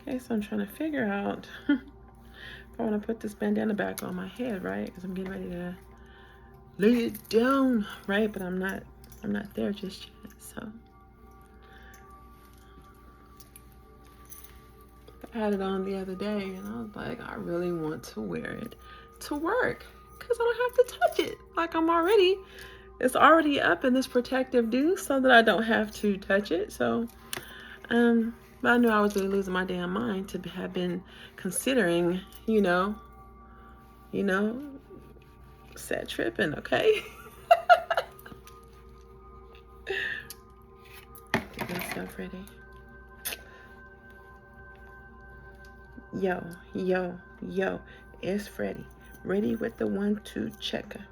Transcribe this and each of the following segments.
Okay, so I'm trying to figure out if I want to put this bandana back on my head, right? Because I'm getting ready to lay it down, right? But I'm not there just yet. So I had it on the other day, and I was like, I really want to wear it to work because I don't have to touch it. Like it's already up in this protective dew, so that I don't have to touch it. So, but I knew I was really losing my damn mind to have been considering, set tripping, okay? Get myself ready. Yo, yo, yo, it's Freddie. Ready with the 1-2 checker.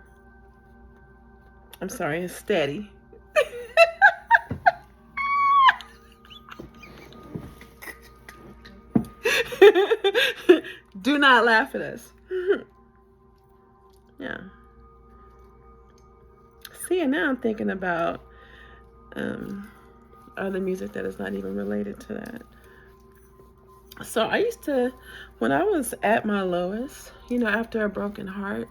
I'm sorry, it's steady. Do not laugh at us. Yeah. See, and now I'm thinking about other music that is not even related to that. So I used to, when I was at my lowest, after a broken heart,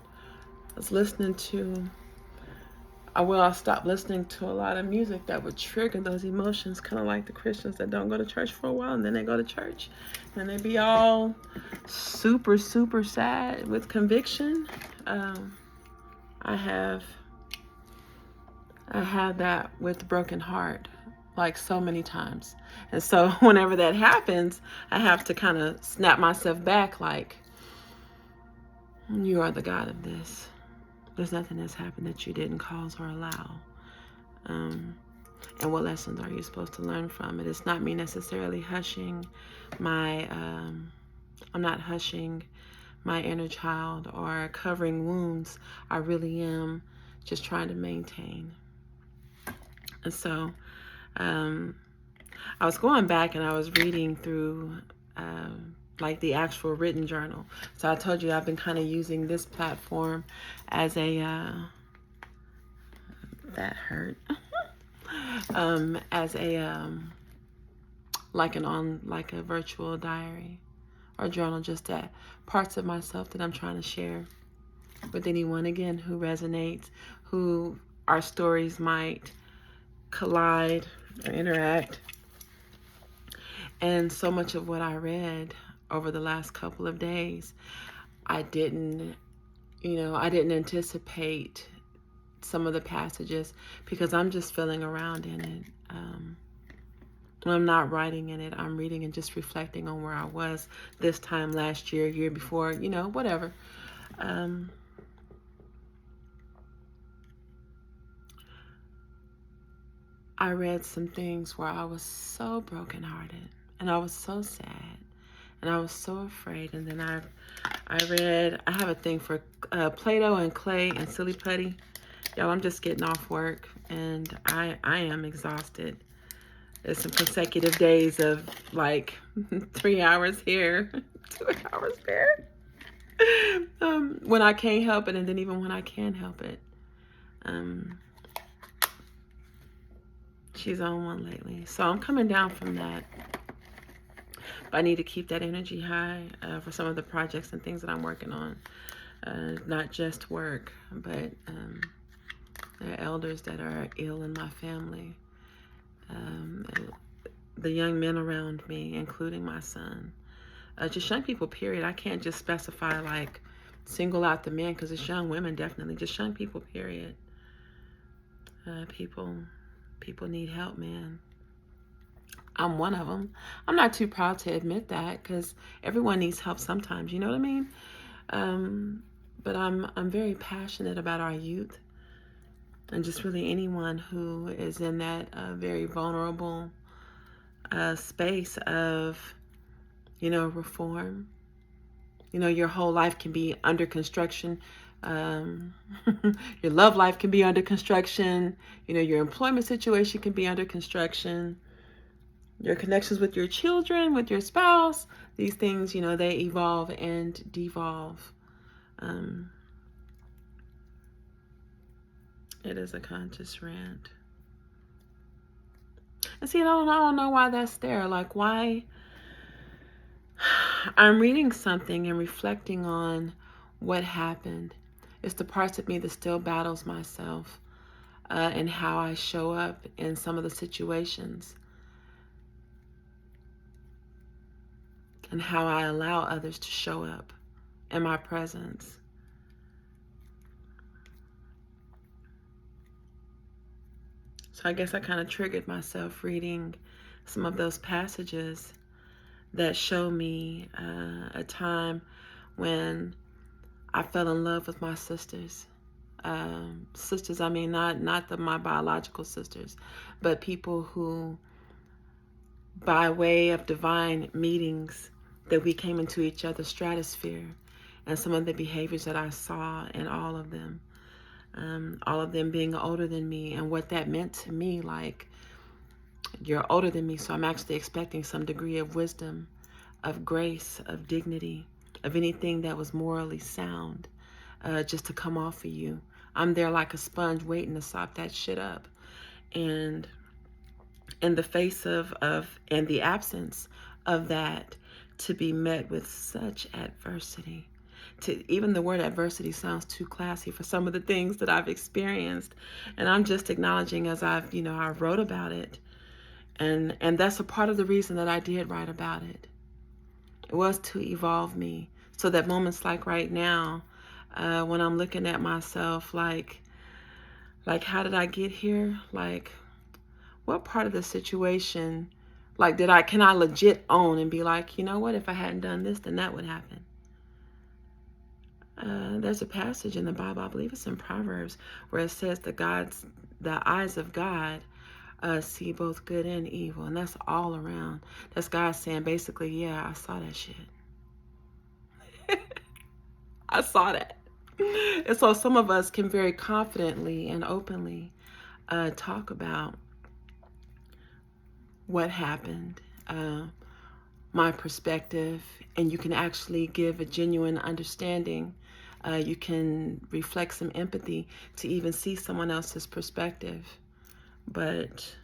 I was listening to, I stopped listening to a lot of music that would trigger those emotions, kind of like the Christians that don't go to church for a while and then they go to church and they be all super, super sad with conviction. I have that with broken heart, like so many times. And so whenever that happens, I have to kind of snap myself back like, you are the God of this. There's nothing that's happened that you didn't cause or allow. And what lessons are you supposed to learn from it? It's not me necessarily hushing I'm not hushing my inner child or covering wounds. I really am just trying to maintain. And so I was going back and I was reading through like the actual written journal. So I told you I've been kind of using this platform as a that hurt as a like a virtual diary or journal, just that parts of myself that I'm trying to share with anyone again who resonates, who our stories might collide or interact. And so much of what I read over the last couple of days, I didn't anticipate some of the passages because I'm just feeling around in it. When I'm not writing in it, I'm reading and just reflecting on where I was this time last year, year before, whatever. I read some things where I was so brokenhearted and I was so sad and I was so afraid. And then I have a thing for Play-Doh and clay and silly putty. Y'all, I'm just getting off work and I am exhausted. There's some consecutive days of like 3 hours here, 2 hours there. When I can't help it, and then even when I can help it. She's on one lately. So I'm coming down from that. But I need to keep that energy high for some of the projects and things that I'm working on. Not just work, but there are elders that are ill in my family. The young men around me, including my son. Just young people, period. I can't just specify like single out the men because it's young women, definitely. Just young people, period. People need help, man. I'm one of them. I'm not too proud to admit that because everyone needs help sometimes, you know what I mean? But I'm very passionate about our youth and just really anyone who is in that very vulnerable space of, reform. Your whole life can be under construction. Your love life can be under construction. Your employment situation can be under construction. Your connections with your children, with your spouse, these things, they evolve and devolve. It is a conscious rant. And see, I don't know why that's there. Like, why I'm reading something and reflecting on what happened. It's the parts of me that still battles myself, and how I show up in some of the situations, and how I allow others to show up in my presence. So I guess I kind of triggered myself reading some of those passages that show me a time when I fell in love with my sisters. Sisters, I mean, not my biological sisters, but people who, by way of divine meetings, that we came into each other's stratosphere, and some of the behaviors that I saw in all of them being older than me, and what that meant to me. Like, you're older than me, so I'm actually expecting some degree of wisdom, of grace, of dignity, of anything that was morally sound, just to come off of you. I'm there like a sponge waiting to sop that shit up. And in the face of and the absence of that, to be met with such adversity. Even the word adversity sounds too classy for some of the things that I've experienced. And I'm just acknowledging, as I wrote about it. And that's a part of the reason that I did write about it. It was to evolve me, so that moments like right now, when I'm looking at myself, like how did I get here? Like, what part of the situation, like, can I legit own and be like, you know what, if I hadn't done this, then that would happen. There's a passage in the Bible, I believe it's in Proverbs, where it says the eyes of God see both good and evil, and that's all around. That's God saying basically, yeah, I saw that shit. I saw that. And so some of us can very confidently and openly talk about what happened, my perspective, and you can actually give a genuine understanding. You can reflect some empathy to even see someone else's perspective. But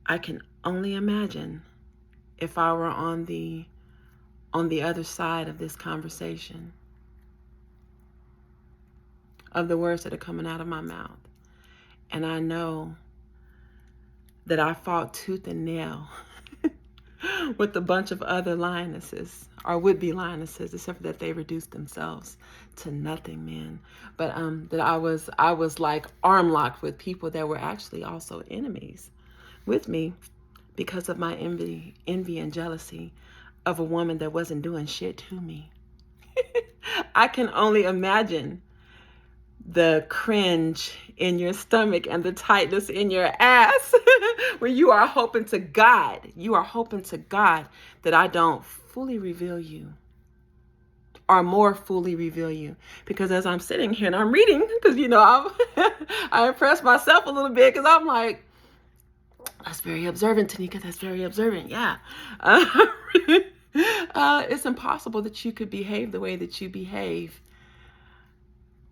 I can only imagine if I were on the other side of this conversation, of the words that are coming out of my mouth. And I know that I fought tooth and nail with a bunch of other lionesses, or would-be lionesses, except that they reduced themselves to nothing, man. But that I was like arm locked with people that were actually also enemies with me, because of my envy and jealousy of a woman that wasn't doing shit to me. I can only imagine the cringe in your stomach and the tightness in your ass where you are hoping to God that I don't fully reveal you, or more fully reveal you. Because as I'm sitting here and I'm reading, because I impressed myself a little bit, because I'm like, that's very observant, Tanika. That's very observant. Yeah. It's impossible that you could behave the way that you behave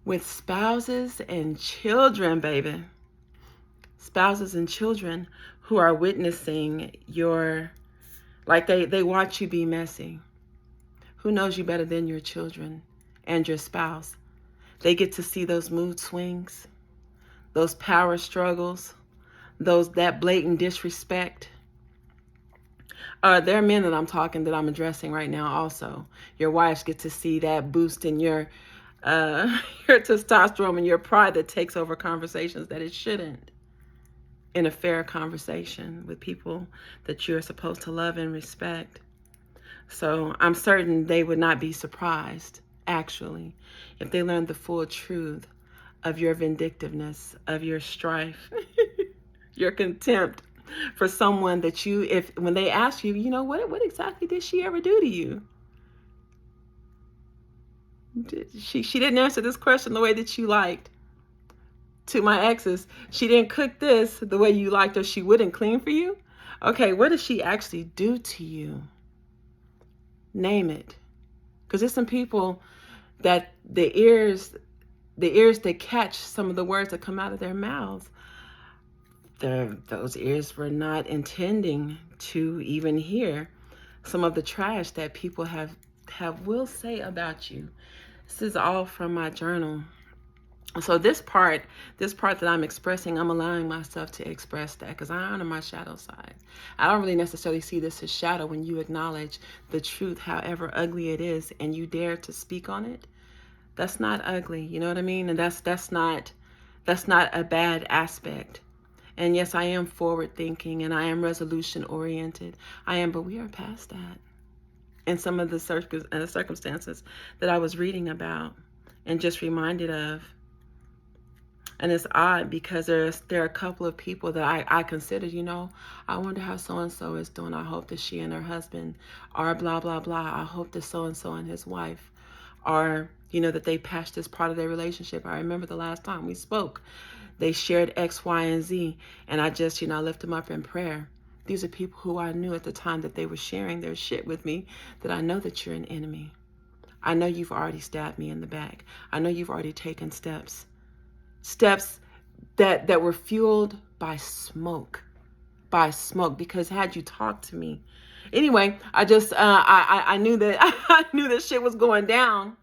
with spouses and children, baby. Spouses and children who are witnessing they watch you be messy. Who knows you better than your children and your spouse? They get to see those mood swings, those power struggles, that blatant disrespect. There are men that I'm addressing right now also. Your wives get to see that boost in your testosterone and your pride that takes over conversations that it shouldn't, in a fair conversation with people that you're supposed to love and respect. So I'm certain they would not be surprised, actually, if they learned the full truth of your vindictiveness, of your strife, your contempt for someone that when they ask you, what exactly did she ever do to you? She didn't answer this question the way that you liked. To my exes, she didn't cook this the way you liked, or she wouldn't clean for you. Okay, what did she actually do to you? Name it. Because there's some people that the ears that catch some of the words that come out of their mouths those ears were not intending to even hear some of the trash that people will say about you. This is all from my journal. So this part that I'm expressing, I'm allowing myself to express that because I honor my shadow side. I don't really necessarily see this as shadow when you acknowledge the truth, however ugly it is, and you dare to speak on it. That's not ugly, you know what I mean? And that's not a bad aspect. And yes, I am forward thinking and I am resolution oriented. But we are past that. And some of the circumstances that I was reading about and just reminded of. And it's odd because there are a couple of people that I considered, I wonder how so-and-so is doing. I hope that she and her husband are blah, blah, blah. I hope that so-and-so and his wife are, that they patched this part of their relationship. I remember the last time we spoke, they shared X, Y, and Z. And I just, lift them up in prayer. These are people who I knew at the time that they were sharing their shit with me, that I know that you're an enemy. I know you've already stabbed me in the back. I know you've already taken steps that were fueled by smoke, because had you talked to me anyway, I just I knew that I knew that shit was going down.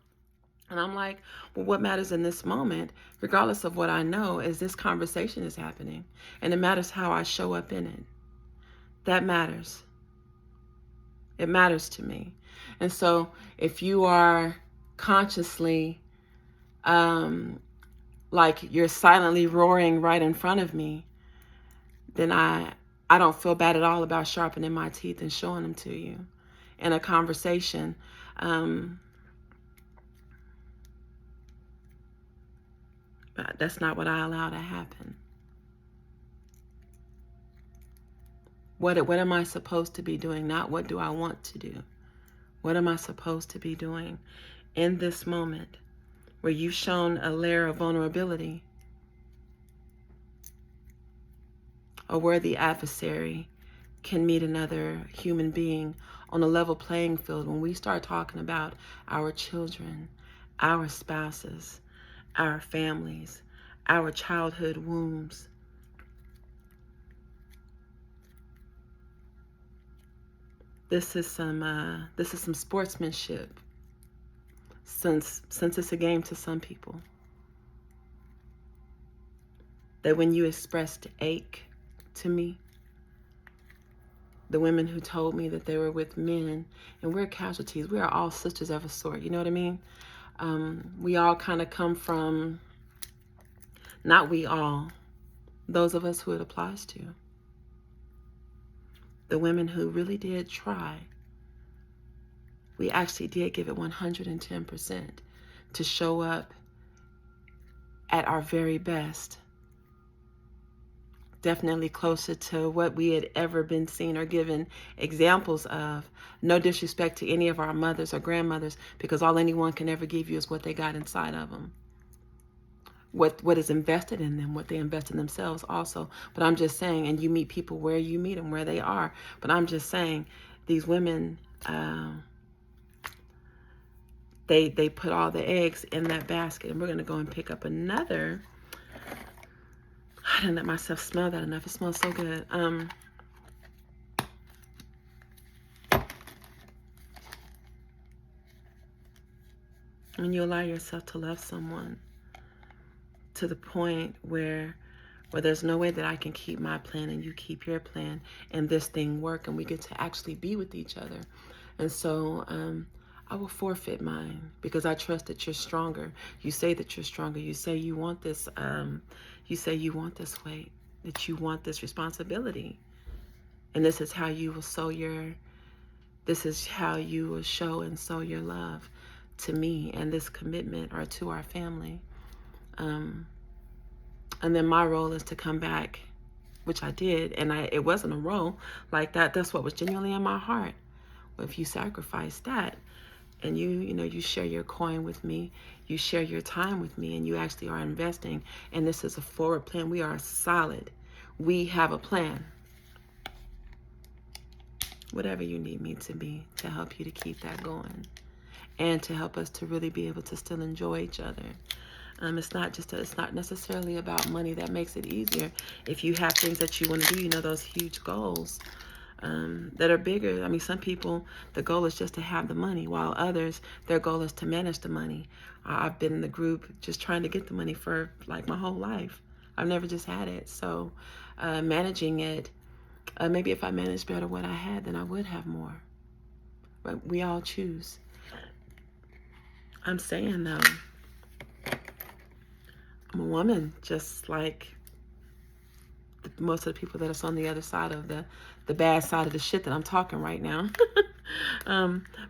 And I'm like, well, what matters in this moment, regardless of what I know, is this conversation is happening, and it matters how I show up in it. That matters. It matters to me. And so if you are consciously like you're silently roaring right in front of me, then I don't feel bad at all about sharpening my teeth and showing them to you in a conversation. But that's not what I allow to happen. What am I supposed to be doing? Not what do I want to do. What am I supposed to be doing in this moment where you've shown a layer of vulnerability, or where the adversary can meet another human being on a level playing field when we start talking about our children, our spouses, our families, our childhood wounds. This is some sportsmanship, since it's a game to some people. That when you expressed ache to me, the women who told me that they were with men, and we're casualties, we are all sisters of a sort, you know what I mean? We all kind of come from, not we all, those of us who it applies to. The women who really did try, we actually did give it 110% to show up at our very best. Definitely closer to what we had ever been seen or given examples of. No disrespect to any of our mothers or grandmothers, because all anyone can ever give you is what they got inside of them. What is invested in them, what they invest in themselves also. But I'm just saying, and you meet people where you meet them, where they are. But I'm just saying, these women, they put all the eggs in that basket. And we're going to go and pick up another. I didn't let myself smell that enough. It smells so good. When you allow yourself to love someone to the point where there's no way that I can keep my plan and you keep your plan and this thing work and we get to actually be with each other. And so I will forfeit mine because I trust that you're stronger. You say that you're stronger. You say you want this. You say you want this weight, that you want this responsibility. And this is how you will this is how you will show and sow your love to me and this commitment, or to our family. And then my role is to come back, which I did, and it wasn't a role like that. That's what was genuinely in my heart. But if you sacrifice that, and you share your coin with me, you share your time with me, and you actually are investing, and this is a forward plan. We are solid. We have a plan. Whatever you need me to be to help you to keep that going, and to help us to really be able to still enjoy each other. It's not necessarily about money that makes it easier. If you have things that you want to do, those huge goals that are bigger. I mean, some people, the goal is just to have the money, while others, their goal is to manage the money. I've been in the group just trying to get the money for like my whole life. I've never just had it. So managing it, maybe if I managed better what I had, then I would have more. But we all choose. I'm saying though, I'm a woman just like most of the people that are on the other side of the bad side of the shit that I'm talking right now.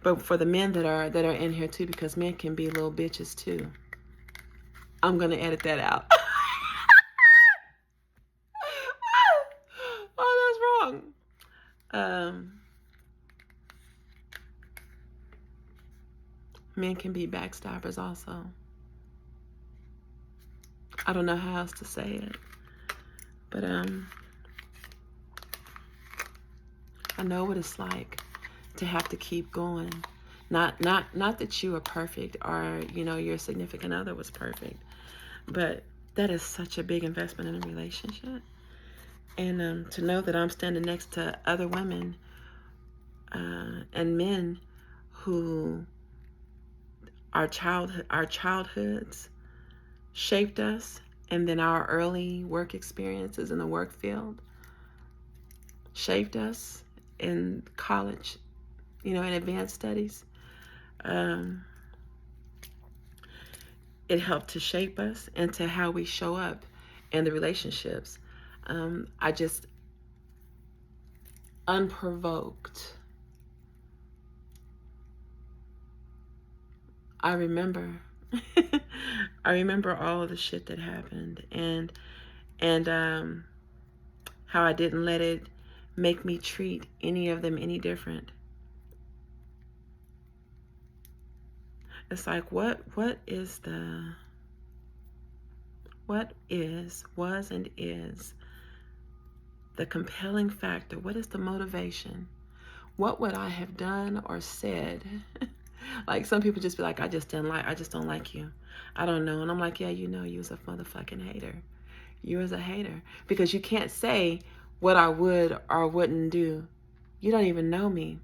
But for the men that are in here too, because men can be little bitches too. I'm gonna edit that out. Oh, that's wrong. Men can be backstabbers also. I don't know how else to say it, but I know what it's like to have to keep going. Not that you are perfect or your significant other was perfect, but that is such a big investment in a relationship. And to know that I'm standing next to other women and men who our childhoods shaped us, and then our early work experiences in the work field shaped us in college, in advanced studies. It helped to shape us into how we show up in the relationships. I just unprovoked. I remember all of the shit that happened, and how I didn't let it make me treat any of them any different. It's like, was, and is the compelling factor? What is the motivation? What would I have done or said? Like, some people just be like, I just don't like you. I don't know. And I'm like, yeah, you was a motherfucking hater. You was a hater. Because you can't say what I would or wouldn't do. You don't even know me.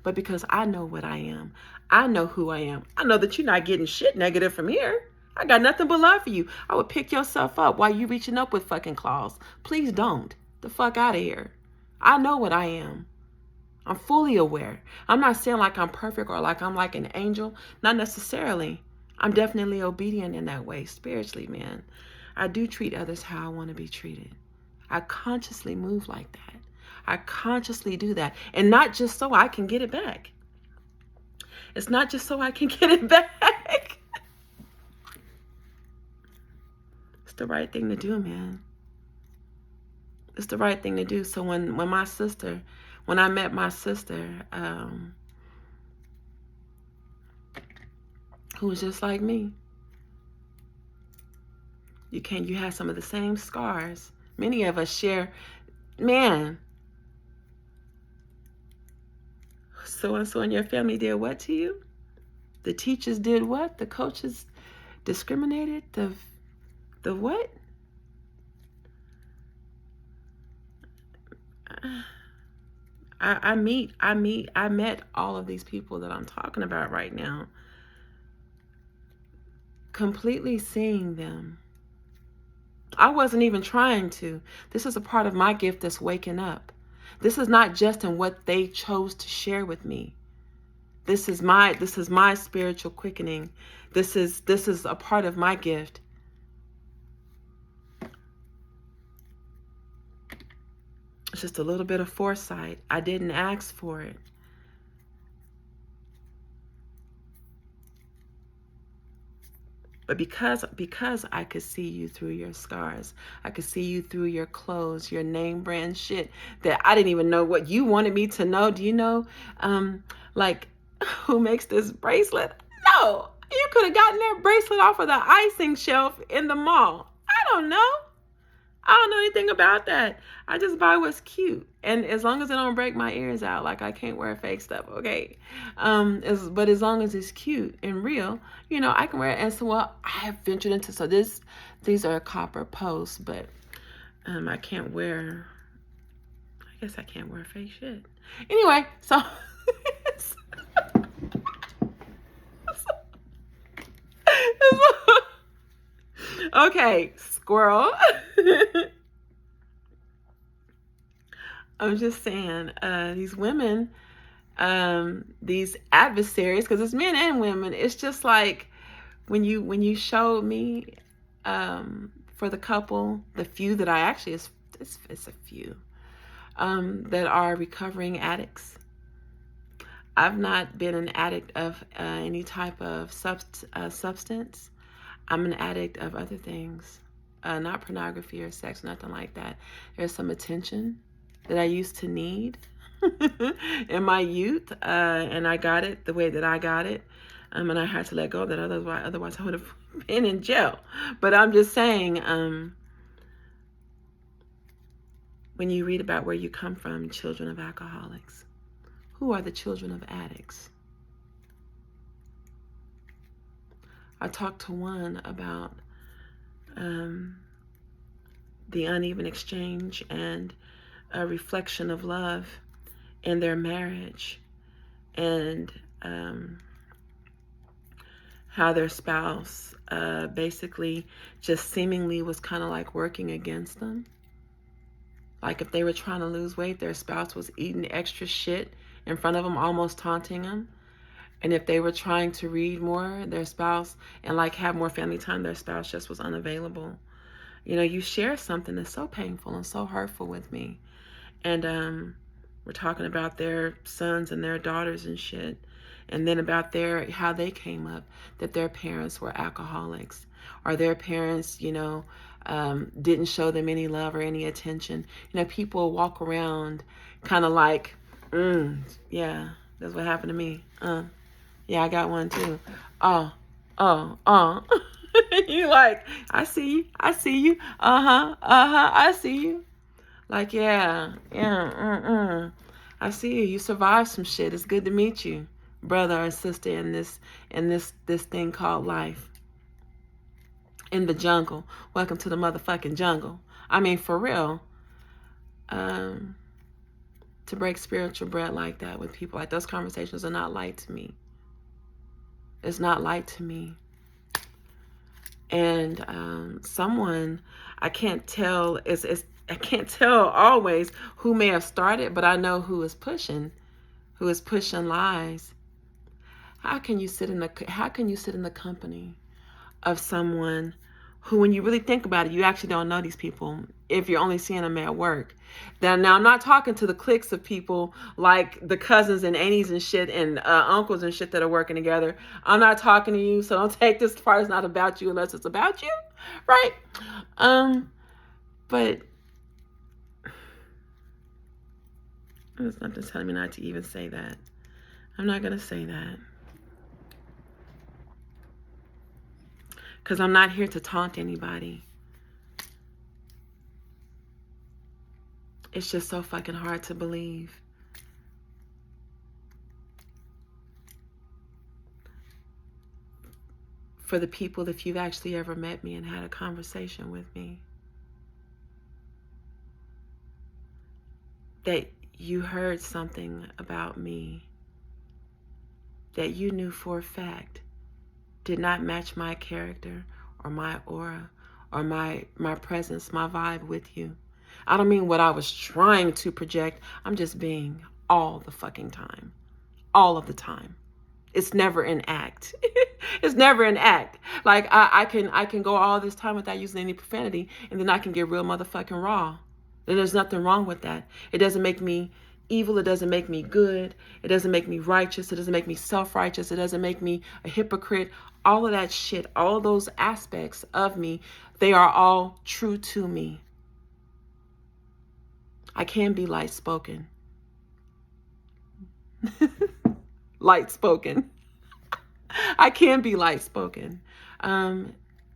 But because I know what I am, I know who I am. I know that you're not getting shit negative from here. I got nothing but love for you. I would pick yourself up while you reaching up with fucking claws. Please don't. The fuck out of here. I know what I am. I'm fully aware. I'm not saying like I'm perfect or like I'm like an angel. Not necessarily. I'm definitely obedient in that way, spiritually, man. I do treat others how I want to be treated. I consciously move like that. I consciously do that. And not just so I can get it back. It's not just so I can get it back. It's the right thing to do, man. It's the right thing to do. So when I met my sister, who was just like me, you have some of the same scars. Many of us share, man. So-and-so in your family did what to you? The teachers did what? The coaches discriminated? The what? I met all of these people that I'm talking about right now, completely seeing them. I wasn't even trying to. This is a part of my gift that's waking up. This is not just in what they chose to share with me. This is my spiritual quickening. This is a part of my gift. It's just a little bit of foresight. I didn't ask for it. But because I could see you through your scars, I could see you through your clothes, your name brand shit that I didn't even know what you wanted me to know. Do you know, like, who makes this bracelet? No, you could have gotten that bracelet off of the icing shelf in the mall. I don't know. I don't know anything about that. I just buy what's cute, and as long as it don't break my ears out, like I can't wear fake stuff, okay? But as long as it's cute and real, I can wear it. And so, well, I have ventured into these are copper posts, but I can't wear. I guess I can't wear fake shit. Anyway, so. Okay, squirrel. I'm just saying, these women, these adversaries, because it's men and women. It's just like when you showed me, for the couple, the few that I actually it's a few, that are recovering addicts. I've not been an addict of any type of substance. I'm an addict of other things, not pornography or sex, nothing like that. There's some attention that I used to need in my youth, and I got it the way that I got it, and I had to let go of that. Otherwise I would have been in jail. But I'm just saying, when you read about where you come from, children of alcoholics, who are the children of addicts? I talked to one about the uneven exchange and a reflection of love in their marriage, and how their spouse basically just seemingly was kind of like working against them. Like if they were trying to lose weight, their spouse was eating extra shit in front of them, almost taunting them. And if they were trying to read more, their spouse, and like have more family time, their spouse just was unavailable. You share something that's so painful and so hurtful with me. And we're talking about their sons and their daughters and shit. And then about how they came up, that their parents were alcoholics, or their parents, didn't show them any love or any attention. People walk around kind of like, yeah, that's what happened to me. Yeah, I got one too. You like, I see you. I see you. Like, yeah. I see you. You survived some shit. It's good to meet you, brother or sister, in this thing called life. In the jungle. Welcome to the motherfucking jungle. I mean, for real. To break spiritual bread like that with people, like those conversations are not light to me. It's not light to me. And someone, I can't tell, I can't tell always who may have started, but I know who is pushing lies. How can you sit in the company of someone who, when you really think about it, you actually don't know these people if you're only seeing them at work? Now I'm not talking to the cliques of people like the cousins and aunties and shit and uncles and shit that are working together. I'm not talking to you, so don't take this part as not about you unless it's about you, right? But there's nothing telling me not to even say that. I'm not going to say that. Because I'm not here to taunt anybody. It's just so fucking hard to believe. For the people, if you've actually ever met me and had a conversation with me, that you heard something about me that you knew for a fact did not match my character or my aura or my presence, my vibe with you. I don't mean what I was trying to project. I'm just being all the fucking time. All of the time. It's never an act. It's never an act. Like I can go all this time without using any profanity, and then I can get real motherfucking raw. And there's nothing wrong with that. It doesn't make me evil. It doesn't make me good. It doesn't make me righteous. It doesn't make me self-righteous. It doesn't make me a hypocrite. All of that shit, all those aspects of me, they are all true to me. I can be light-spoken. Light-spoken. I can be light-spoken. And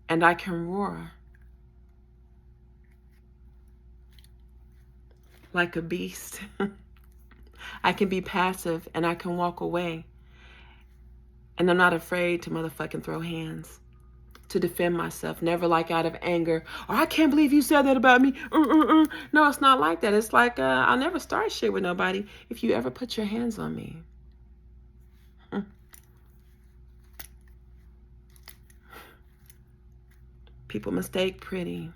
I can roar. like a beast. I can be passive and I can walk away. And I'm not afraid to motherfucking throw hands, to defend myself, never like out of anger. Oh, I can't believe you said that about me. No, it's not like that. It's like I'll never start shit with nobody if you ever put your hands on me. People mistake pretty.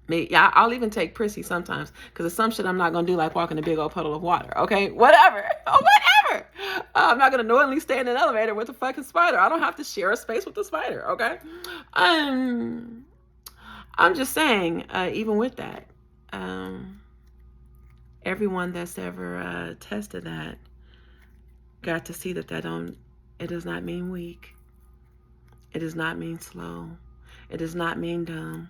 Yeah, I'll even take prissy sometimes because there's some shit I'm not going to do, like walk in a big old puddle of water. Okay, whatever. Whatever. I'm not going to knowingly stay in an elevator with a fucking spider. I don't have to share a space with the spider. Okay. I'm just saying, even with that, everyone that's ever tested that got to see that it does not mean weak. It does not mean slow. It does not mean dumb.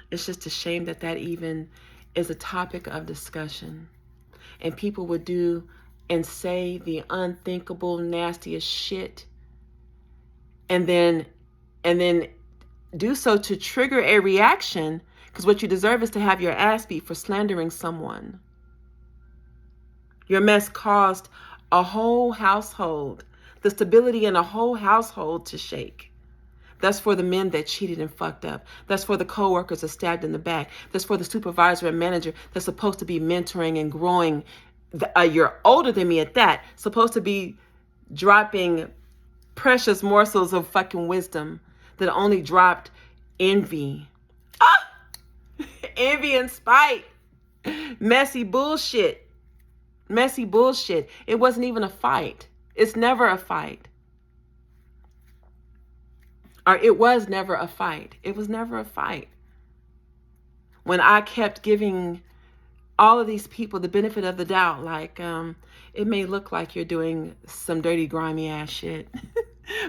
It's just a shame that even is a topic of discussion. And people would do and say the unthinkable, nastiest shit. And then do so to trigger a reaction, because what you deserve is to have your ass beat for slandering someone. Your mess caused a whole household, the stability in a whole household to shake. That's for the men that cheated and fucked up. That's for the coworkers that stabbed in the back. That's for the supervisor and manager that's supposed to be mentoring and growing. You're older than me at that. Supposed to be dropping precious morsels of fucking wisdom that only dropped envy. Envy and spite. Messy bullshit. Messy bullshit. It wasn't even a fight. It's never a fight. Or it was never a fight. It was never a fight. When I kept giving all of these people the benefit of the doubt, like, it may look like you're doing some dirty, grimy ass shit,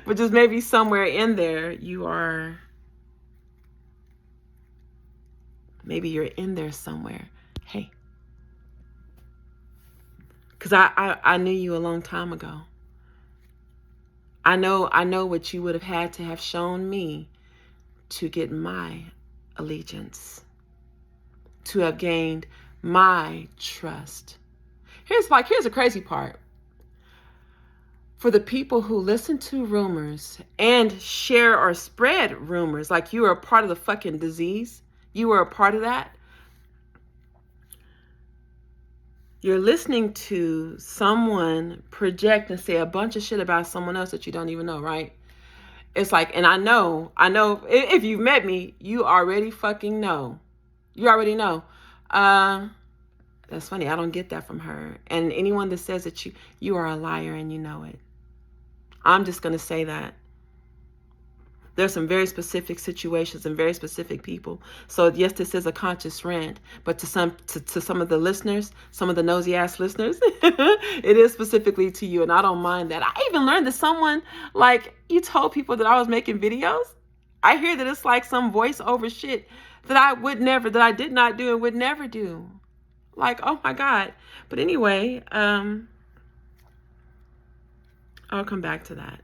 but just maybe somewhere in there maybe you're in there somewhere. Hey, because I knew you a long time ago. I know what you would have had to have shown me to get my allegiance, to have gained my trust. Here's the crazy part. For the people who listen to rumors and share or spread rumors, like you are a part of the fucking disease, you were a part of that. You're listening to someone project and say a bunch of shit about someone else that you don't even know, right? It's like, and I know if you've met me, you already fucking know. You already know. That's funny. I don't get that from her. And anyone that says that you are a liar and you know it. I'm just going to say that. There's some very specific situations and very specific people. So yes, this is a conscious rant, but to some of the listeners, some of the nosy ass listeners, it is specifically to you, and I don't mind that. I even learned that someone, like, you told people that I was making videos. I hear that it's like some voiceover shit that I did not do and would never do. Like, oh my God. But anyway, I'll come back to that.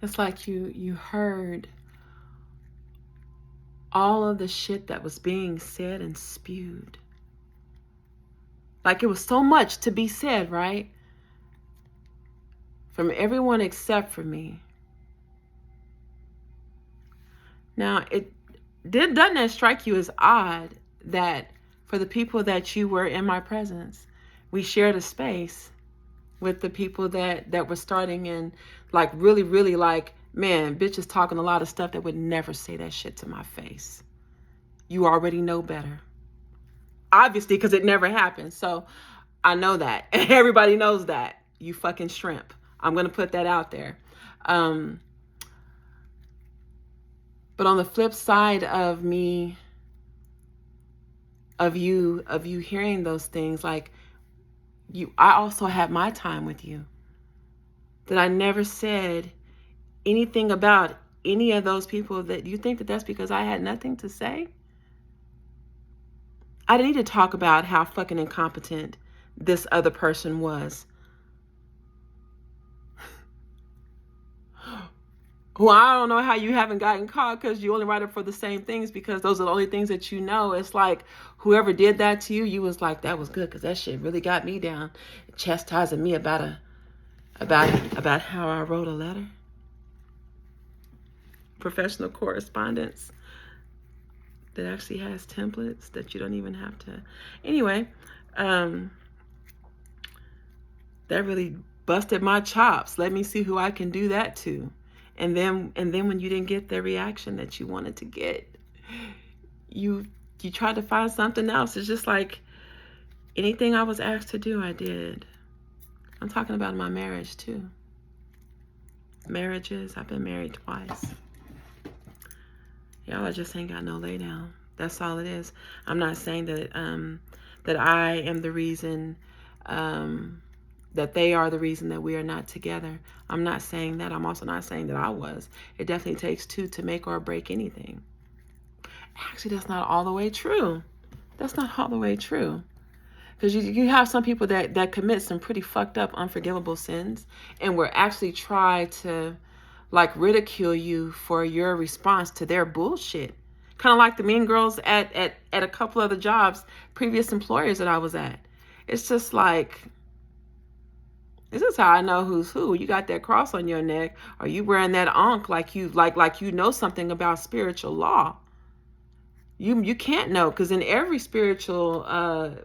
It's like you heard all of the shit that was being said and spewed. Like it was so much to be said, right? From everyone except for me. Now, doesn't that strike you as odd that for the people that you were in my presence, we shared a space with the people that were starting in, like, really, really, like, man, bitches talking a lot of stuff that would never say that shit to my face. You already know better. Obviously, because it never happened. So I know that. And everybody knows that. You fucking shrimp. I'm going to put that out there. But on the flip side of me, of you hearing those things, like, I also had my time with you. That I never said anything about any of those people. That you think that that's because I had nothing to say? I didn't need to talk about how fucking incompetent this other person was. Well, I don't know how you haven't gotten caught, because you only write up for the same things, because those are the only things that you know. It's like whoever did that to you, you was like, that was good, because that shit really got me down, chastising me about how I wrote a letter. Professional correspondence that actually has templates that you don't even have to. Anyway, that really busted my chops. Let me see who I can do that to. And then when you didn't get the reaction that you wanted to get, you tried to find something else. It's just like anything I was asked to do, I did. I'm talking about my marriage too. Marriages, I've been married twice. Y'all, I just ain't got no lay down. That's all it is. I'm not saying that that I am the reason, that they are the reason that we are not together. I'm not saying that. I'm also not saying that I was. It definitely takes two to make or break anything. Actually, that's not all the way true. That's not all the way true. Because you have some people that commit some pretty fucked up, unforgivable sins, and will actually try to, like, ridicule you for your response to their bullshit. Kind of like the mean girls at a couple of the jobs, previous employers that I was at. It's just like, this is how I know who's who. You got that cross on your neck, or you wearing that ankh like you know something about spiritual law. You can't know, because in every spiritual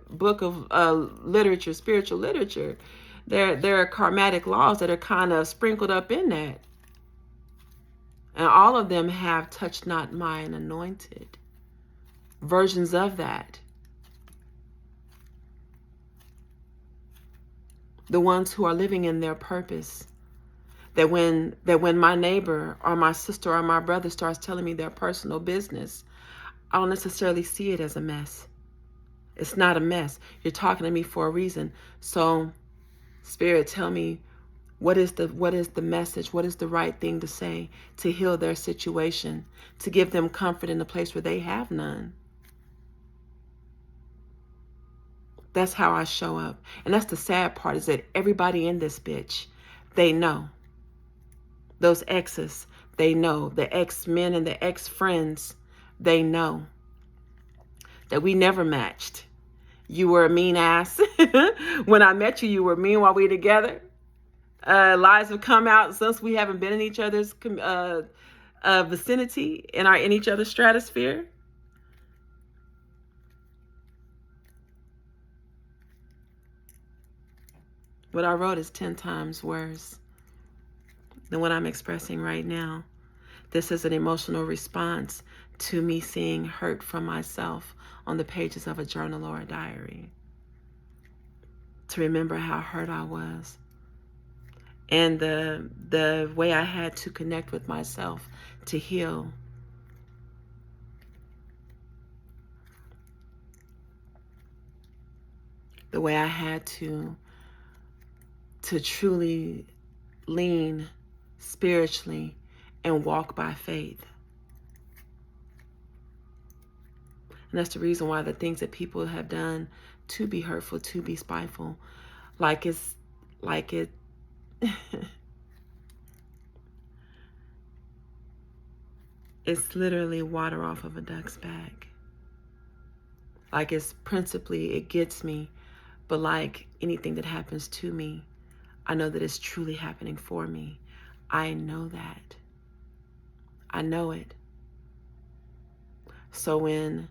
book of literature, spiritual literature, there are karmatic laws that are kind of sprinkled up in that. And all of them have touched not mine anointed versions of that. The ones who are living in their purpose. That when my neighbor or my sister or my brother starts telling me their personal business, I don't necessarily see it as a mess. It's not a mess. You're talking to me for a reason. So, Spirit, tell me, what is the message? What is the right thing to say to heal their situation, to give them comfort in a place where they have none? That's how I show up. And that's the sad part, is that everybody in this bitch, they know. Those exes, they know. The ex-men and the ex-friends, they know that we never matched. You were a mean ass. When I met you, you were mean while we were together. Lies have come out since we haven't been in each other's vicinity, in each other's stratosphere. What I wrote is 10 times worse than what I'm expressing right now. This is an emotional response to me seeing hurt from myself on the pages of a journal or a diary. To remember how hurt I was. And the way I had to connect with myself to heal. The way I had to truly lean spiritually and walk by faith. And that's the reason why the things that people have done to be hurtful, to be spiteful, like it It's literally water off of a duck's back. Like, it's principally, it gets me, but like anything that happens to me, I know that it's truly happening for me. I know that. I know it. So when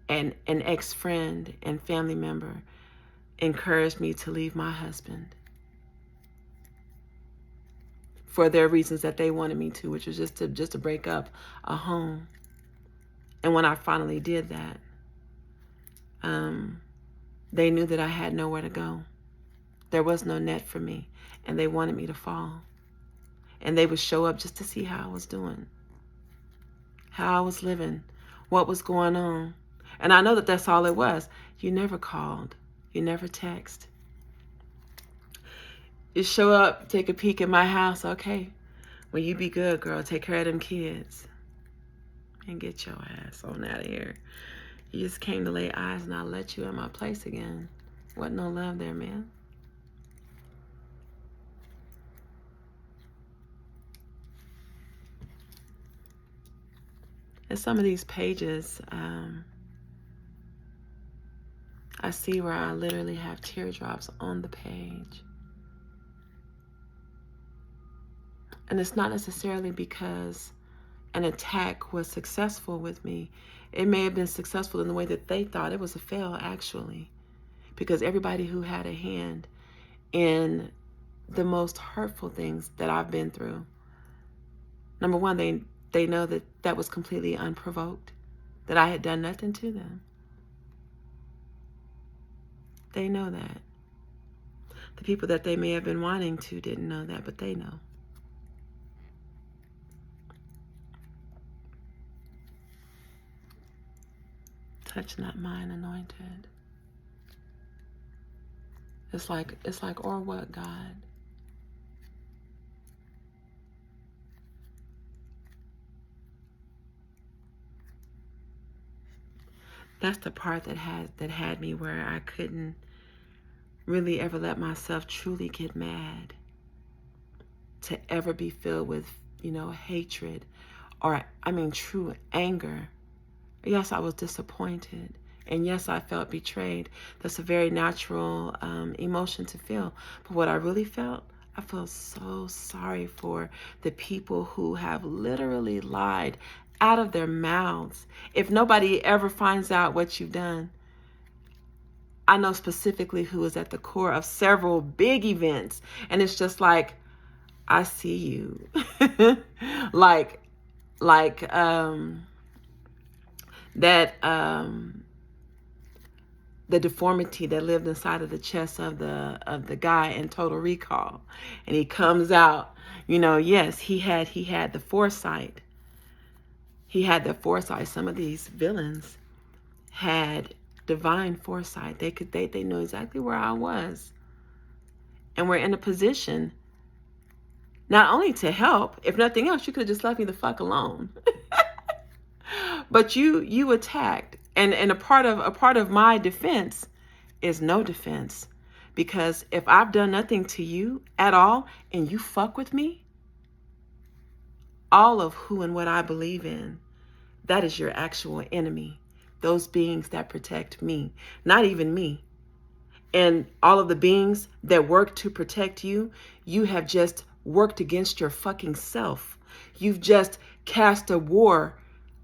an ex-friend and family member encouraged me to leave my husband for their reasons that they wanted me to, which was just to break up a home. And when I finally did that, they knew that I had nowhere to go. There was no net for me, and they wanted me to fall. And they would show up just to see how I was doing, how I was living, what was going on. And I know that that's all it was. You never called. You never text. You show up, take a peek at my house. Okay, well, you be good, girl. Take care of them kids. And get your ass on out of here. You just came to lay eyes and I'll let you in my place again. Wasn't no love there, man. And some of these pages, I see where I literally have teardrops on the page. And it's not necessarily because an attack was successful with me. It may have been successful in the way that they thought. It was a fail, actually, because everybody who had a hand in the most hurtful things that I've been through, number one, they know that that was completely unprovoked, that I had done nothing to them. They know that. The people that they may have been wanting to didn't know that, but they know. Touch not mine, anointed. It's like, or what, God? That's the part that had me where I couldn't really ever let myself truly get mad, to ever be filled with, hatred, or true anger. Yes, I was disappointed, and yes, I felt betrayed. That's a very natural emotion to feel. But what I really felt, I feel so sorry for the people who have literally lied out of their mouths. If nobody ever finds out what you've done, I know specifically who is at the core of several big events. And it's just like, I see you. like the deformity that lived inside of the chest of the guy in Total Recall. And he comes out, yes, he had the foresight. He had the foresight. Some of these villains had divine foresight. They knew exactly where I was. And we're in a position not only to help, if nothing else, you could have just left me the fuck alone. But you attacked. And a part of my defense is no defense. Because if I've done nothing to you at all and you fuck with me, all of who and what I believe in, that is your actual enemy. Those beings that protect me, not even me. And all of the beings that work to protect you, you have just worked against your fucking self. You've just cast a war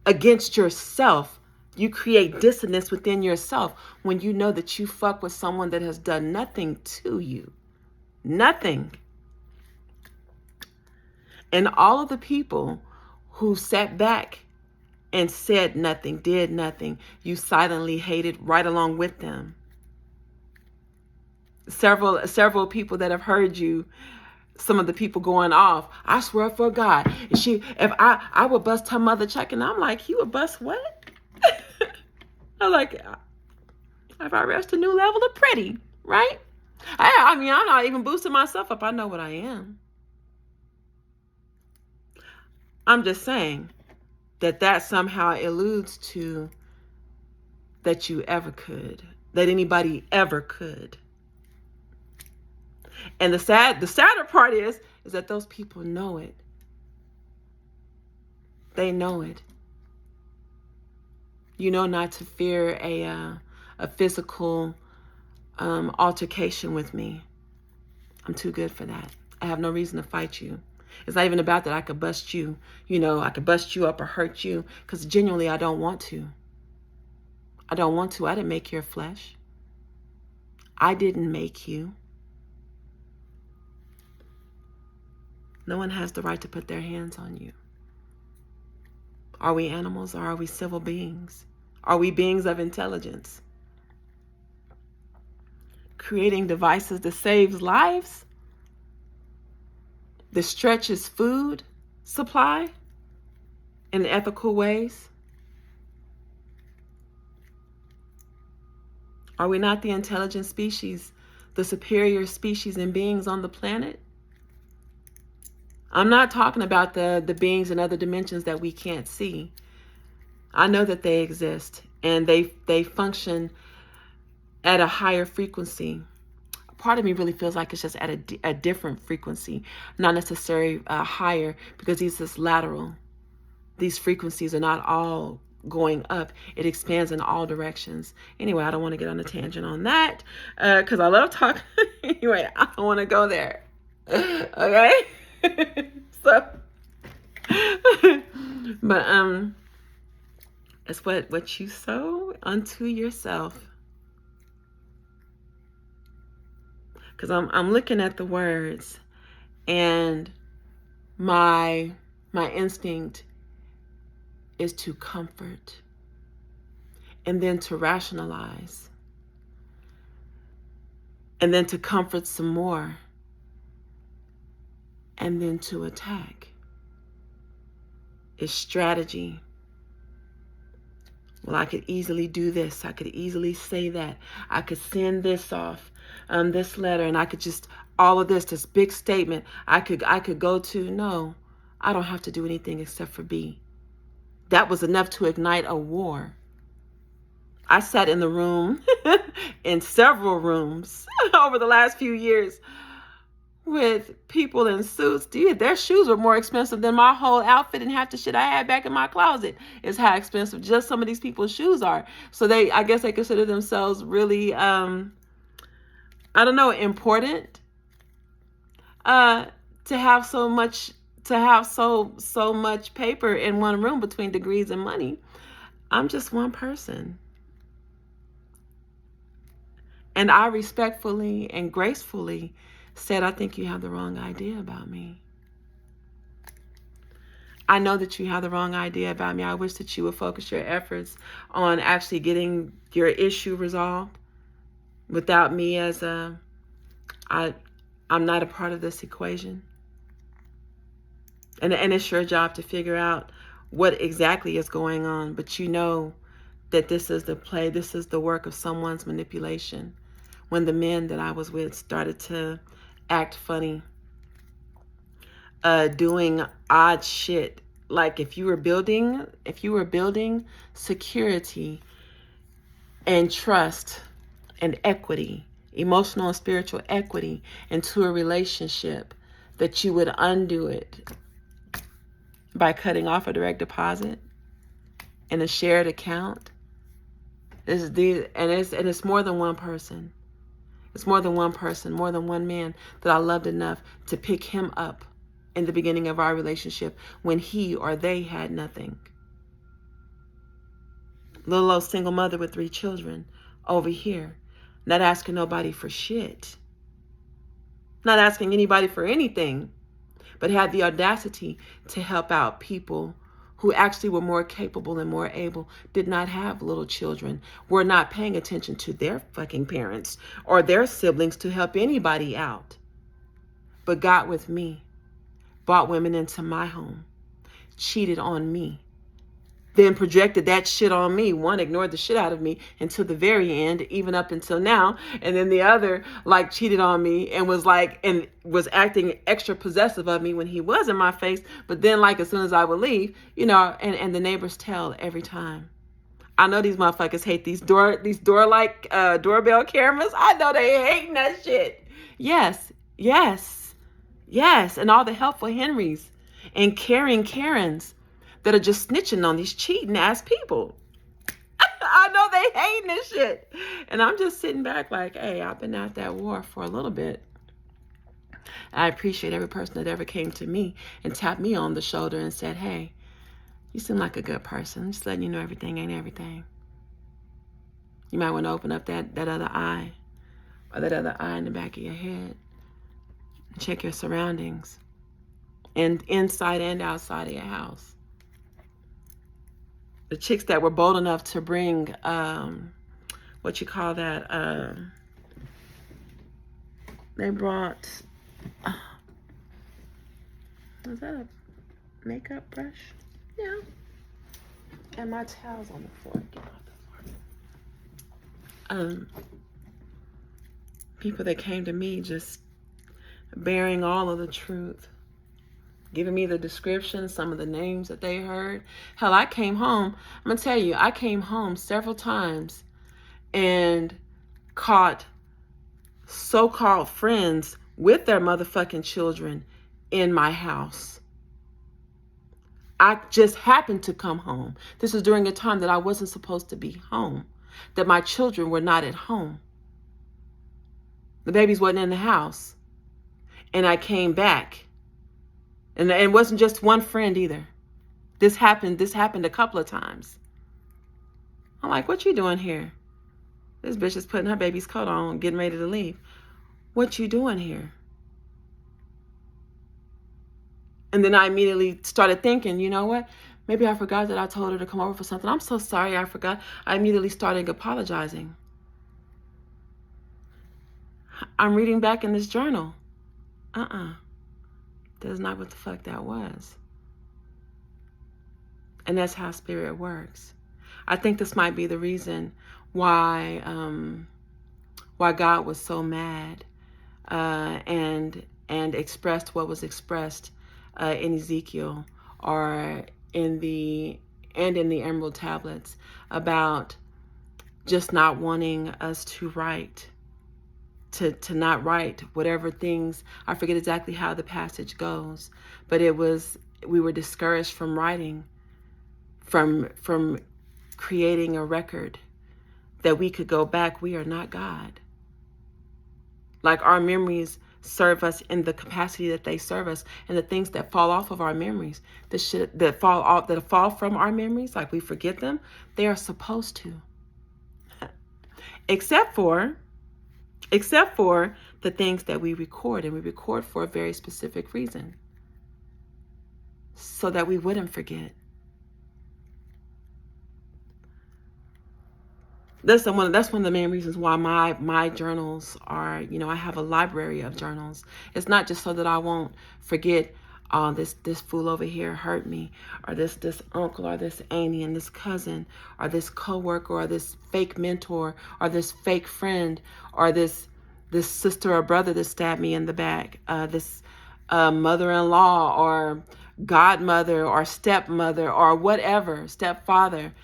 against yourself. You create dissonance within yourself when you know that you fuck with someone that has done nothing to you. Nothing. And all of the people who sat back and said nothing, did nothing, you silently hated right along with them. Several people that have heard you, some of the people going off, I swear for God, if I would bust her mother check, and I'm like, you would bust what? I'm like, I've reached a new level of pretty, right? I'm not even boosting myself up. I know what I am. I'm just saying that somehow alludes to that you ever could, that anybody ever could. And the sadder part is that those people know it. They know it. You know not to fear a physical altercation with me. I'm too good for that. I have no reason to fight you. It's not even about that I could bust you. I could bust you up or hurt you, because genuinely I don't want to. I don't want to. I didn't make your flesh. I didn't make you. No one has the right to put their hands on you. Are we animals or are we civil beings? Are we beings of intelligence? Creating devices that saves lives? That stretches food supply in ethical ways? Are we not the intelligent species, the superior species and beings on the planet? I'm not talking about the beings in other dimensions that we can't see. I know that they exist, and they function at a higher frequency. Part of me really feels like it's just at a different frequency, not necessarily higher, because these is lateral. These frequencies are not all going up. It expands in all directions. Anyway, I don't want to get on a tangent on that, because I love talking. Anyway, I don't want to go there. Okay? So, but it's what you sow unto yourself. Because I'm looking at the words, and my instinct is to comfort, and then to rationalize, and then to comfort some more, and then to attack. It's strategy. Well, I could easily do this. I could easily say that. I could send this off, this letter, and I could just, all of this big statement. I could go to, no, I don't have to do anything except for be. That was enough to ignite a war. I sat in the room, in several rooms over the last few years, with people in suits. Dude, their shoes were more expensive than my whole outfit, and half the shit I had back in my closet is how expensive just some of these people's shoes are. So I guess they consider themselves really, I don't know, important, to have so much paper in one room between degrees and money. I'm just one person. And I respectfully and gracefully said, I think you have the wrong idea about me. I know that you have the wrong idea about me. I wish that you would focus your efforts on actually getting your issue resolved without me as I'm not a part of this equation. And it's your job to figure out what exactly is going on. But you know that this is the play, this is the work of someone's manipulation. When the men that I was with started to act funny, doing odd shit. Like if you were building security and trust and equity, emotional and spiritual equity into a relationship, that you would undo it by cutting off a direct deposit and a shared account. It's more than one person. It's more than one person, more than one man that I loved enough to pick him up in the beginning of our relationship when he or they had nothing. Little old single mother with 3 children over here, not asking nobody for shit, not asking anybody for anything, but had the audacity to help out people who actually were more capable and more able, did not have little children, were not paying attention to their fucking parents or their siblings to help anybody out, but got with me, brought women into my home, cheated on me, then projected that shit on me. One ignored the shit out of me until the very end, even up until now. And then the other cheated on me and was acting extra possessive of me when he was in my face. But then as soon as I would leave, and the neighbors tell every time. I know these motherfuckers hate these doorbell cameras. I know they hating that shit. Yes. And all the helpful Henrys and caring Karens that are just snitching on these cheating ass people. I know they hating this shit. And I'm just sitting back like, hey, I've been at that war for a little bit. I appreciate every person that ever came to me and tapped me on the shoulder and said, hey, you seem like a good person. I'm just letting you know everything ain't everything. You might want to open up that other eye, or that other eye in the back of your head. And check your surroundings, and inside and outside of your house. The chicks that were bold enough to bring, what you call that, they brought, was that a makeup brush? Yeah. And my towel's on the floor. Get off the floor. People that came to me just bearing all of the truth, giving me the description, some of the names that they heard. Hell, I came home. I'm gonna tell you, I came home several times and caught so-called friends with their motherfucking children in my house. I just happened to come home. This was during a time that I wasn't supposed to be home, that my children were not at home. The babies wasn't in the house. And I came back. And it wasn't just one friend either. This happened a couple of times. I'm like, what you doing here? This bitch is putting her baby's coat on, getting ready to leave. What you doing here? And then I immediately started thinking, you know what? Maybe I forgot that I told her to come over for something. I'm so sorry, I forgot. I immediately started apologizing. I'm reading back in this journal. That's not what the fuck that was. And that's how spirit works. I think this might be the reason why God was so mad and expressed what was expressed in Ezekiel or in the Emerald Tablets about just not wanting us to write, to not write whatever things. I forget exactly how the passage goes, but we were discouraged from writing, from creating a record that we could go back. We are not God. Like, our memories serve us in the capacity that they serve us, and the things that fall off of our memories, the shit that fall from our memories, like we forget them, they are supposed to. Except for the things that we record, and we record for a very specific reason, so that we wouldn't forget. That's one of the main reasons why my journals are, I have a library of journals. It's not just so that I won't forget, this fool over here hurt me, or this uncle, or this auntie, and this cousin, or this coworker, or this fake mentor, or this fake friend, or this sister or brother that stabbed me in the back, this mother-in-law or godmother or stepmother or whatever, stepfather.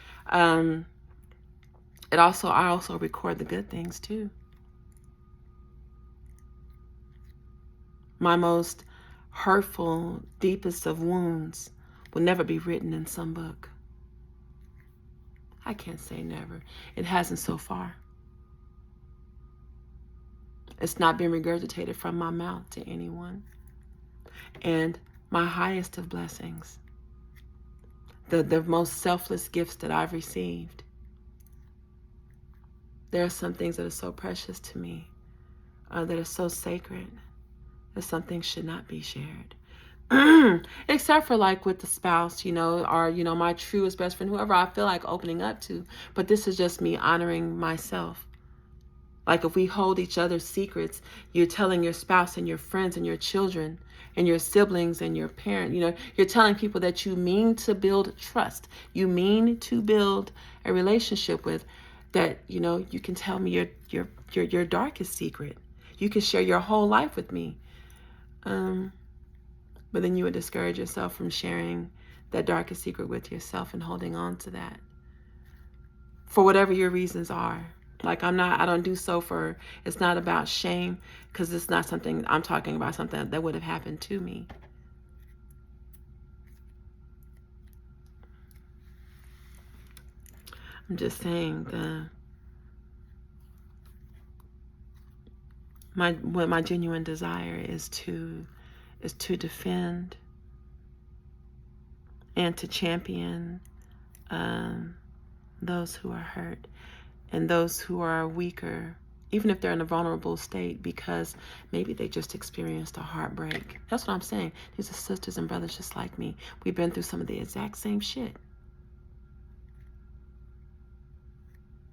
I also record the good things too. My most hurtful, deepest of wounds will never be written in some book. I can't say never. It hasn't so far. It's not been regurgitated from my mouth to anyone. And my highest of blessings, the most selfless gifts that I've received, there are some things that are so precious to me, that are so sacred, that some things should not be shared. Except for like with the spouse, or, my truest best friend, whoever I feel like opening up to. But this is just me honoring myself. Like, if we hold each other's secrets, you're telling your spouse and your friends and your children and your siblings and your parent, you're telling people that you mean to build trust. You mean to build a relationship with, that, you can tell me your darkest secret. You can share your whole life with me. But then you would discourage yourself from sharing that darkest secret with yourself and holding on to that. For whatever your reasons are. Like, I don't do so for, it's not about shame, because it's not something, I'm talking about something that would have happened to me. I'm just saying what my genuine desire is to defend and to champion those who are hurt and those who are weaker, even if they're in a vulnerable state, because maybe they just experienced a heartbreak. That's what I'm saying. These are sisters and brothers just like me. We've been through some of the exact same shit.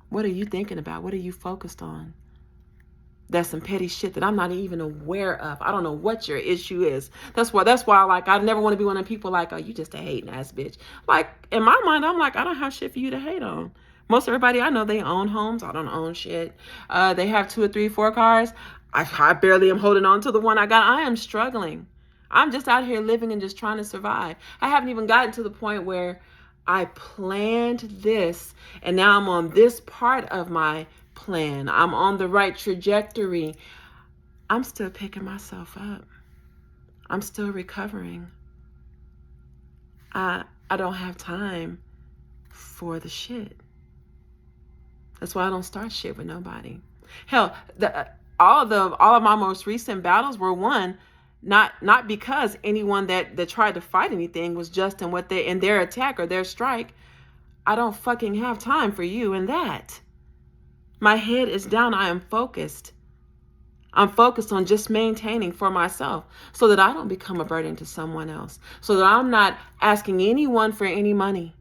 What are you thinking about? What are you focused on? That's some petty shit that I'm not even aware of. I don't know what your issue is. That's why like I never want to be one of the people like, oh, you just a hating ass bitch. Like in my mind, I'm like, I don't have shit for you to hate on. Most everybody I know, they own homes. I don't own shit. They have 2 or 3, 4 cars. I barely am holding on to the one I got. I am struggling. I'm just out here living and just trying to survive. I haven't even gotten to the point where I planned this and now I'm on this part of my plan. I'm on the right trajectory. I'm still picking myself up. I'm still recovering. I don't have time for the shit. That's why I don't start shit with nobody. Hell, all of my most recent battles were won not because anyone that tried to fight anything was just in their attack or their strike. I don't fucking have time for you and that. My head is down. I am focused. I'm focused on just maintaining for myself so that I don't become a burden to someone else, so that I'm not asking anyone for any money.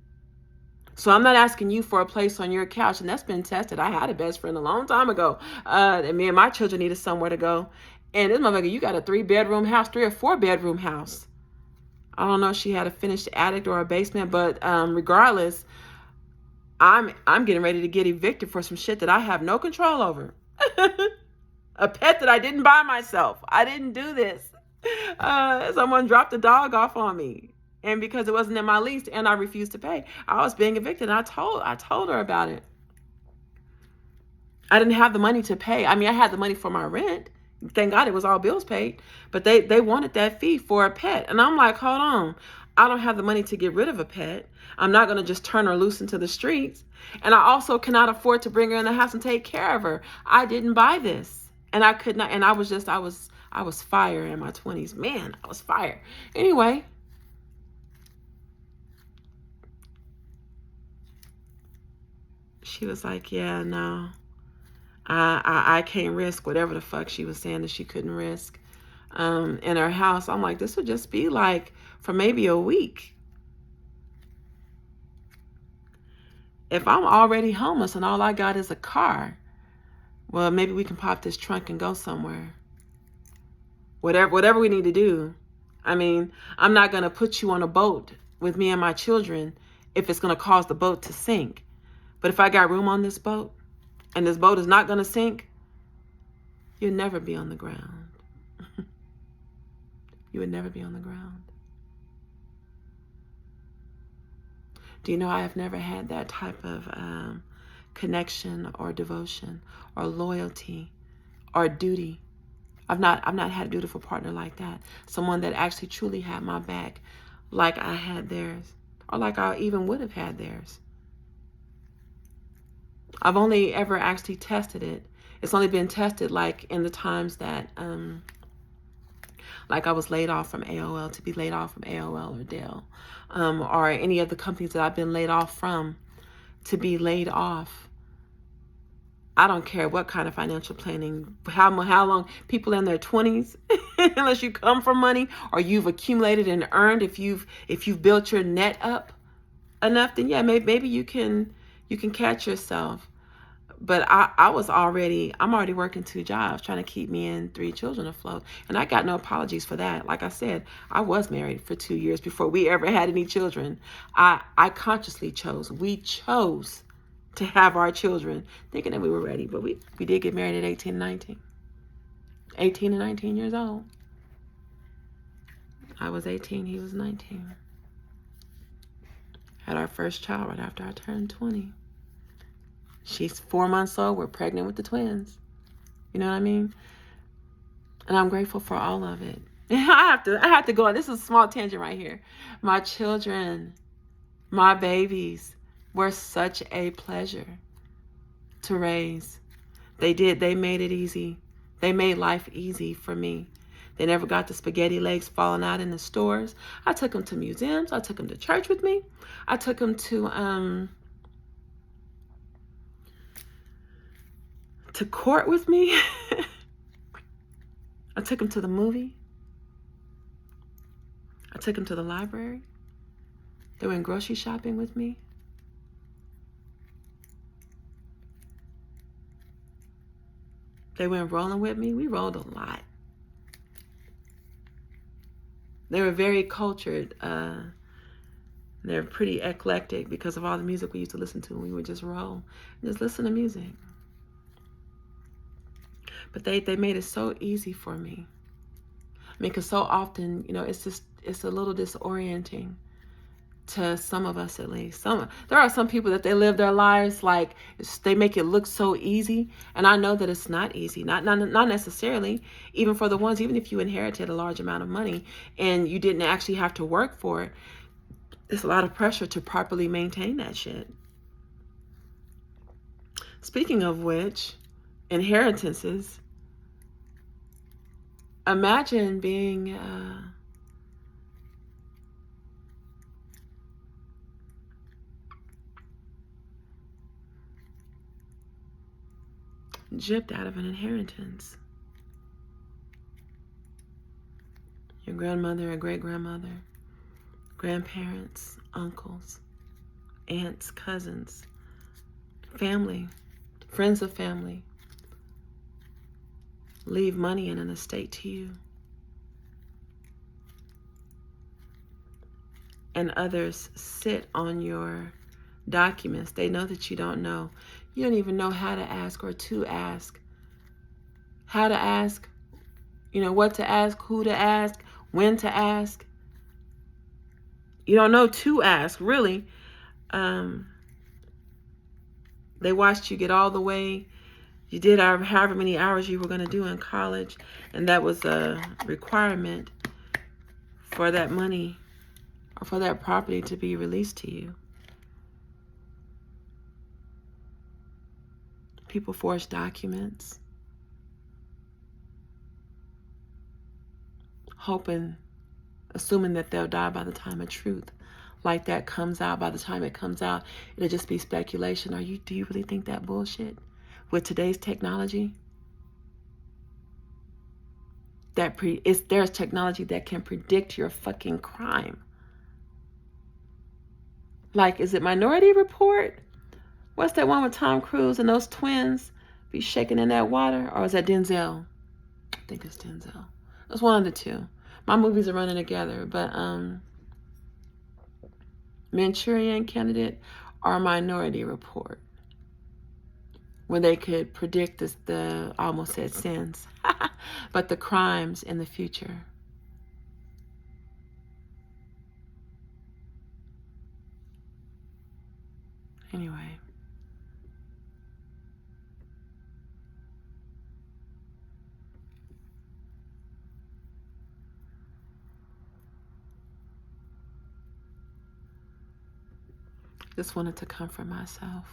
So I'm not asking you for a place on your couch, and that's been tested. I had a best friend a long time ago. And me and my children needed somewhere to go. And this motherfucker, you got a 3-bedroom house, 3 or 4-bedroom house. I don't know if she had a finished attic or a basement, but regardless, I'm getting ready to get evicted for some shit that I have no control over. A pet that I didn't buy myself. I didn't do this. Someone dropped a dog off on me. And because it wasn't in my lease and I refused to pay, I was being evicted. And I told her about it. I didn't have the money to pay. I mean, I had the money for my rent. Thank God it was all bills paid. But they wanted that fee for a pet. And I'm like, hold on. I don't have the money to get rid of a pet. I'm not going to just turn her loose into the streets. And I also cannot afford to bring her in the house and take care of her. I didn't buy this. And I could not. And I was fire in my 20s. Man, I was fire. Anyway. She was like, yeah, no. I can't risk whatever the fuck she was saying that she couldn't risk in her house. I'm like, this would just be like for maybe a week. If I'm already homeless and all I got is a car, well, maybe we can pop this trunk and go somewhere. Whatever we need to do. I mean, I'm not going to put you on a boat with me and my children if it's going to cause the boat to sink. But if I got room on this boat and this boat is not going to sink, you'll never be on the ground. You would never be on the ground. Do you know I have never had that type of connection or devotion or loyalty or duty? I've not had a dutiful partner like that. Someone that actually truly had my back like I had theirs, or like I even would have had theirs. I've only ever actually tested it. It's only been tested like in the times that like I was laid off from AOL, to be laid off from AOL or Dell, or any of the companies that I've been laid off from, to be laid off. I don't care what kind of financial planning, how long, people in their 20s, unless you come from money or you've accumulated and earned, if you've built your net up enough, then yeah, maybe you can catch yourself. But I'm already working 2 jobs trying to keep me and 3 children afloat. And I got no apologies for that. Like I said, I was married for 2 years before we ever had any children. I consciously we chose to have our children thinking that we were ready. But we did get married at 18 and 19. 18 and 19 years old. I was 18, he was 19. Had our first child right after I turned 20. She's 4 months old. We're pregnant with the twins. You know what I mean? And I'm grateful for all of it. I have to go on. This is a small tangent right here. My children, my babies, were such a pleasure to raise. They made it easy. They made life easy for me. They never got the spaghetti legs falling out in the stores. I took them to museums. I took them to church with me. I took them to court with me. I took them to the movie. I took them to the library. They went grocery shopping with me. They went rolling with me. We rolled a lot. They were very cultured. They're pretty eclectic because of all the music we used to listen to. We would just roll and just listen to music. But they made it so easy for me. I mean, because so often, it's a little disorienting to some of us, at least. There are some people that they live their lives like they make it look so easy, and I know that it's not easy. Not necessarily. Even for the ones, even if you inherited a large amount of money and you didn't actually have to work for it, it's a lot of pressure to properly maintain that shit. Speaking of which, inheritances. Imagine being gypped out of an inheritance. Your grandmother or great-grandmother, grandparents, uncles, aunts, cousins, family, friends of family, leave money in an estate to you. And others sit on your documents. They know that you don't know. You don't even know how to ask or to ask. How to ask, what to ask, who to ask, when to ask. You don't know to ask, really. They watched you get all the way. You did however many hours you were going to do in college, and that was a requirement for that money or for that property to be released to you. People forge documents, assuming that they'll die by the time of truth. Like that comes out, by the time it comes out, it'll just be speculation. Do you really think that bullshit? With today's technology, there's technology that can predict your fucking crime. Like, is it Minority Report? What's that one with Tom Cruise and those twins be shaking in that water? Or is that Denzel? I think it's Denzel. It's one of the two. My movies are running together, but Manchurian Candidate or Minority Report, where they could predict I almost said sins, but the crimes in the future. Anyway. Just wanted to comfort myself.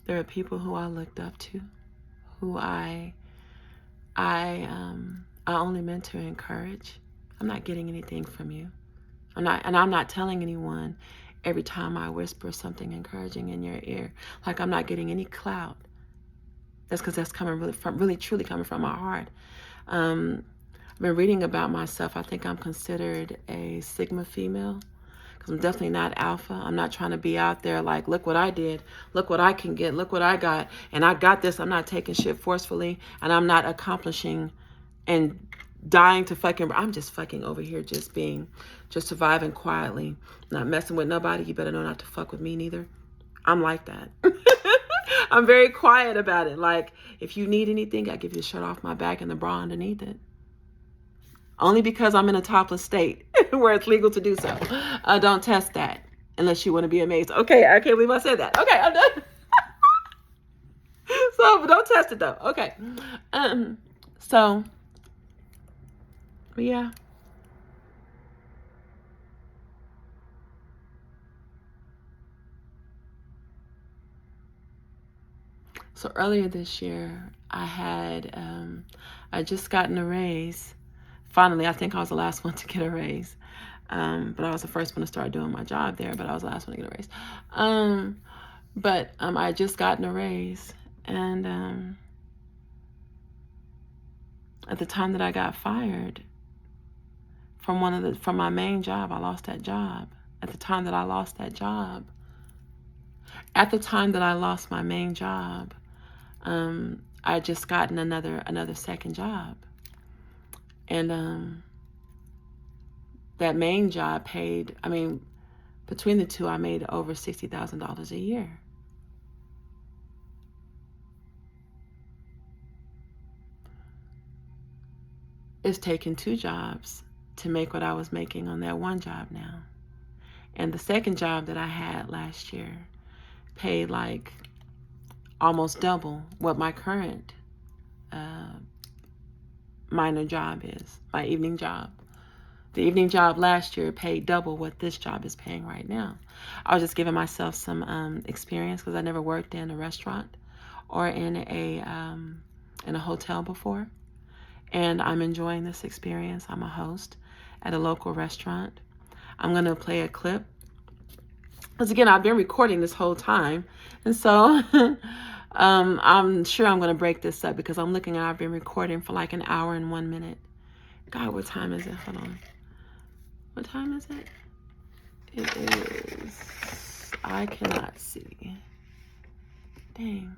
There are people who I looked up to, who I only meant to encourage. I'm not getting anything from you. I'm not telling anyone every time I whisper something encouraging in your ear. Like, I'm not getting any clout. That's because that's coming really truly coming from my heart. I've been reading about myself. I think I'm considered a Sigma female, because I'm definitely not alpha. I'm not trying to be out there like, look what I did, look what I can get, look what I got, and I got this. I'm not taking shit forcefully, and I'm not accomplishing and dying to fucking. I'm just fucking over here, just surviving quietly, not messing with nobody. You better know not to fuck with me neither. I'm like that. I'm very quiet about it. Like, if you need anything, I give you the shirt off my back and the bra underneath it. Only because I'm in a topless state where it's legal to do so. Don't test that unless you want to be amazed. Okay, I can't believe I said that. Okay, I'm done. So, but don't test it though. Okay. So, but yeah. So earlier this year, I just gotten a raise. Finally, I think I was the last one to get a raise. But I was the first one to start doing my job there, but I was the last one to get a raise. I just gotten a raise. And at the time that I got fired from my main job, I lost that job. At the time that I lost that job, at the time that I lost my main job, I just gotten another second job. And that main job paid, I mean, between the two, I made over $60,000 a year. It's taken two jobs to make what I was making on that one job now. And the second job that I had last year paid like almost double what my current minor job is, my evening job. The evening job last year paid double what this job is paying right now. I was just giving myself some experience because I never worked in a restaurant or in a hotel before. And I'm enjoying this experience. I'm a host at a local restaurant. I'm going to play a clip. Because again, I've been recording this whole time. And so I'm sure I'm going to break this up because I'm looking at I've been recording for like an hour and 1 minute. God, what time is it? Hold on. What time is it? It is, I cannot see. Dang.